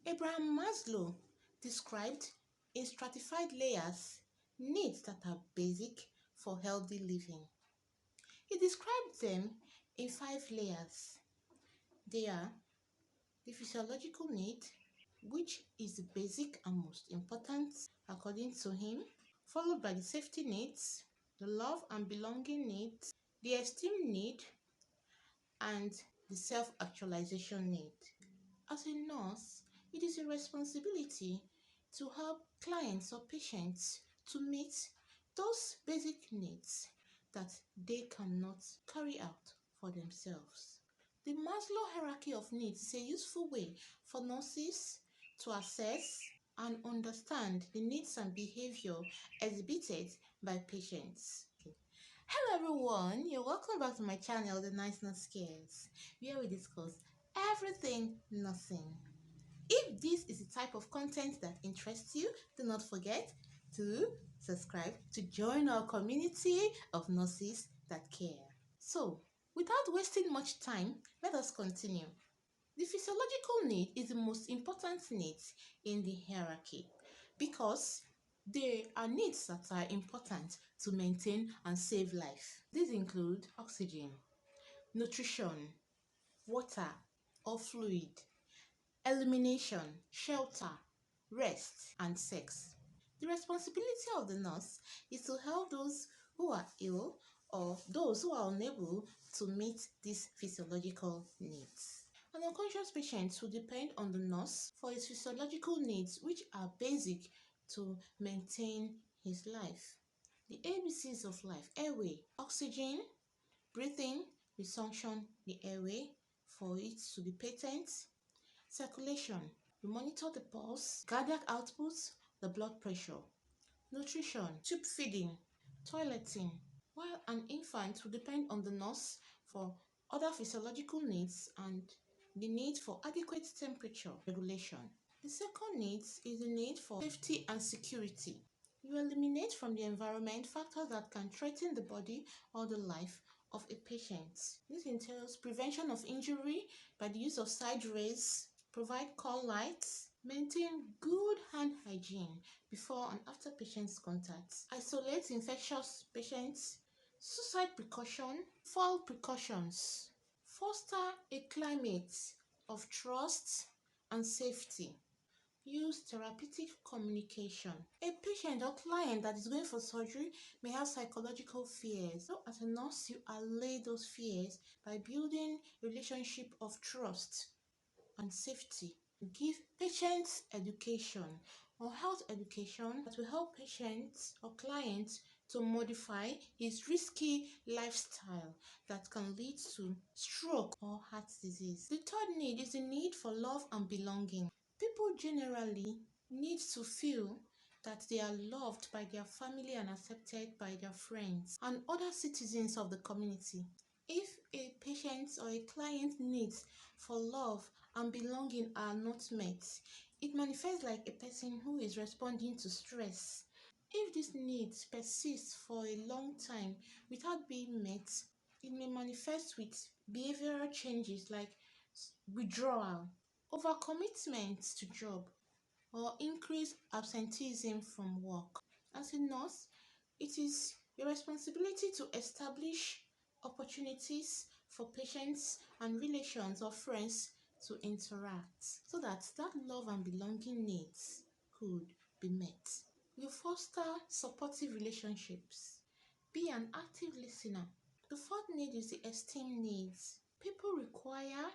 Abraham Maslow described in stratified layers needs that are basic for healthy living. He described them in 5 layers. They are the physiological need, which is the basic and most important according to him, followed by the safety needs, the love and belonging needs, the esteem need, and the self-actualization need. As a nurse, it is a responsibility to help clients or patients to meet those basic needs that they cannot carry out for themselves. The Maslow hierarchy of needs is a useful way for nurses to assess and understand the needs and behavior exhibited by patients. Hello everyone, you're welcome back to my channel, The Nice Not Scares, where we discuss everything, nothing. If this is the type of content that interests you, do not forget to subscribe to join our community of nurses that care. So, without wasting much time, let us continue. The physiological need is the most important need in the hierarchy because there are needs that are important to maintain and save life. These include oxygen, nutrition, water or fluid, elimination, shelter, rest, and sex. The responsibility of the nurse is to help those who are ill or those who are unable to meet these physiological needs. An unconscious patient will depend on the nurse for his physiological needs, which are basic to maintain his life. The ABCs of life: airway, oxygen, breathing, we function the airway for it to be patent. Circulation, we monitor the pulse, cardiac output, the blood pressure. Nutrition, tube feeding, toileting. While an infant will depend on the nurse for other physiological needs and the need for adequate temperature regulation. The second need is the need for safety and security. You eliminate from the environment factors that can threaten the body or the life of a patient. This entails prevention of injury by the use of side rays, provide call lights, maintain good hand hygiene before and after patients' contact, isolate infectious patients, suicide precaution, fall precautions, foster a climate of trust and safety. Use therapeutic communication. A patient or client that is going for surgery may have psychological fears. So as a nurse, you allay those fears by building a relationship of trust and safety. Give patients education or health education that will help patients or clients to modify his risky lifestyle that can lead to stroke or heart disease. The third need is the need for love and belonging. People generally need to feel that they are loved by their family and accepted by their friends and other citizens of the community. If a patient or a client needs for love and belonging are not met, it manifests like a person who is responding to stress. If these needs persist for a long time without being met, it may manifest with behavioral changes like withdrawal, overcommitment to job, or increased absenteeism from work. As a nurse, it is your responsibility to establish opportunities for patients and relations or friends to interact so that love and belonging needs could be met. You foster supportive relationships. Be an active listener. The fourth need is the esteem needs. People require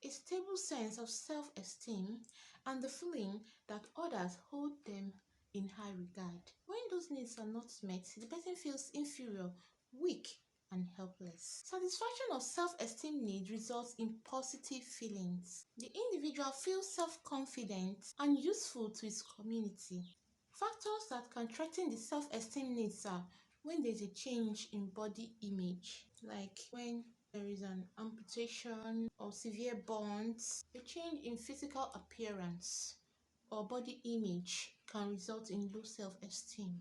a stable sense of self-esteem and the feeling that others hold them in high regard. When those needs are not met, the person feels inferior, weak, and helpless. Satisfaction of self-esteem need results in positive feelings. The individual feels self-confident and useful to his community. Factors that can threaten the self-esteem needs are when there is a change in body image, like when there is an amputation or severe burns, a change in physical appearance or body image can result in low self-esteem.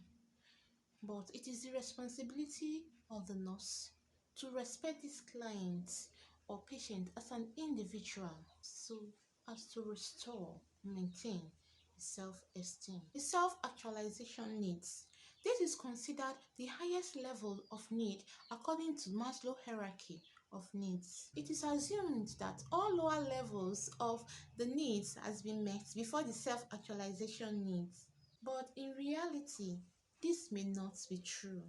But it is the responsibility of the nurse to respect this client or patient as an individual so as to restore maintain self-esteem. The self-actualization needs. This is considered the highest level of need according to Maslow hierarchy of needs. It is assumed that all lower levels of the needs has been met before the self-actualization needs. But in reality, this may not be true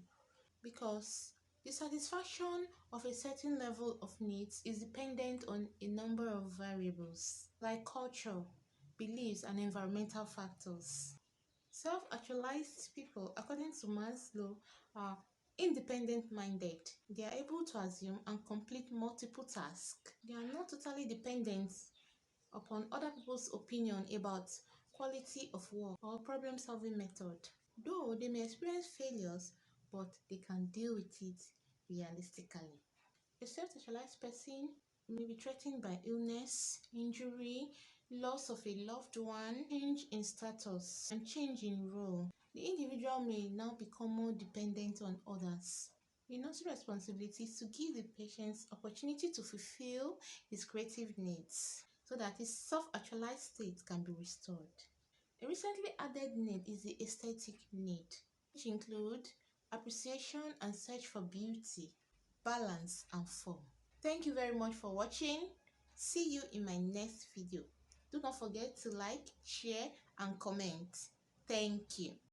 because the satisfaction of a certain level of needs is dependent on a number of variables like culture, beliefs, and environmental factors. Self-actualized people, according to Maslow, are independent-minded. They are able to assume and complete multiple tasks. They are not totally dependent upon other people's opinion about quality of work or problem-solving method. Though they may experience failures, but they can deal with it realistically. A self-actualized person may be threatened by illness, injury, loss of a loved one, change in status, and change in role. The individual may now become more dependent on others. The nurse's responsibility is to give the patient opportunity to fulfill his creative needs so that his self-actualized state can be restored. A recently added need is the aesthetic need, which include appreciation and search for beauty, balance, and form. Thank you very much for watching. See you in my next video. Do not forget to like, share, and comment. Thank you.